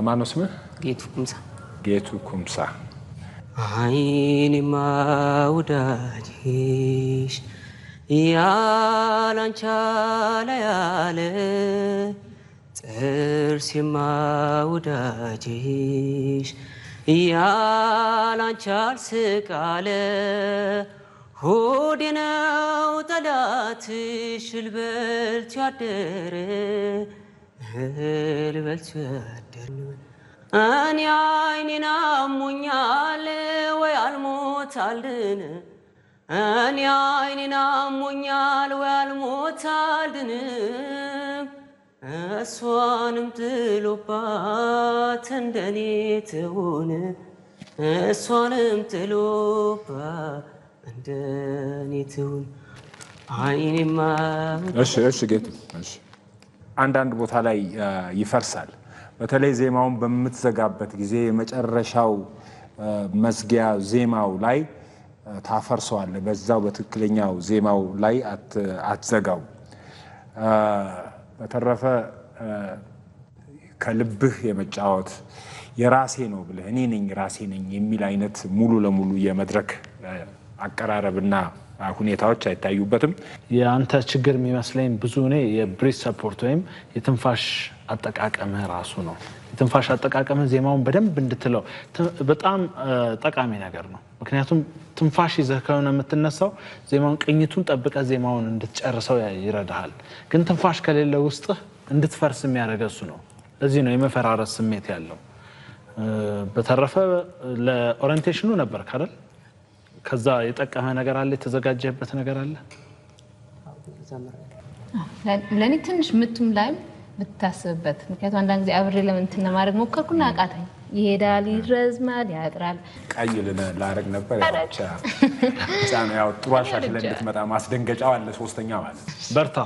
ማነው ስምህ? ጌቱ ኩምሳ አይኔማ ወዳጅሽ ያላንቻ ለያለ ጥርሴማ ወዳጅሽ ያላንቻ ስቃለ ሆዴ ነው ጠላትሽ ልበልት ያደረ እኔ አይኔን አሞኛል ወይ አልሞት አልድን እኔ አይኔን አሞኛል ወይ አልሞት አልድን እሷንም ጥሎባት እንደኔ ትሁን እሷንም ጥሎባት እንደኔ ትሁን አይኔማ እሺ ጌቱ እሺ አንዳንድ ቦታ ላይ ይፈርሳል በተለይ ዜማውን በመትዘጋበት ጊዜ የመጨረሻው መስጊያ ዜማው ላይ ታፈርሰዋል በዛው በትክክለኛው ዜማው ላይ አትዘጋው በተረፈ ከልብህ የመጫወት የራሴ ነው ብለህ እኔ ነኝ ራሴ ነኝ የሚል አይነት ሙሉ ለሙሉ የመድረክ አቀራረብና ሁኔታዎች አይታዩበትም ያንተ ችግር የሚመስለኝ ብዙ ነው የብሪዝ ሰፖርት ወይም የትንፋሽ አጠቃቀም ራሱ ነው የትንፋሽ አጠቃቀም ዜማውን በደንብ እንድትለው በጣም ጠቃሚ ነገር ነው ምክንያቱም ትንፋሽ ይዘህ ከሆነ የምትነሳው ዜማውን ቅኝቱን ጠብቀ ዜማውን እንድትጨርሰው ይረዳሃል ግን ትንፋሽ ከሌለ ውስጥ እንድትፈርስ የሚያደርገው እሱ ነው ለዚህ ነው የመፈራረስ ስሜት ያለው በተረፈ ለኦሪንቴሽኑ ነበር ካደል ከዛ የጠቀመ ነገር አለ የተዘጋጀበት ነገር አለ ለኔ ትንሽ ምቱም ላይ ብታስብበት ምክንያቱም አንዳንድ ጊዜ አብሬ ለምንትና ማድረግ ሞከርኩና አቃተኝ ይሄዳል ይረዝማል ያጥራል ቀይልና ላረግ ነበር ያቻ ጫና ያው ጥሩ አሻሽለ እንድትመጣ ማስደንገጫው አለ ሶስተኛ ማለት በርታ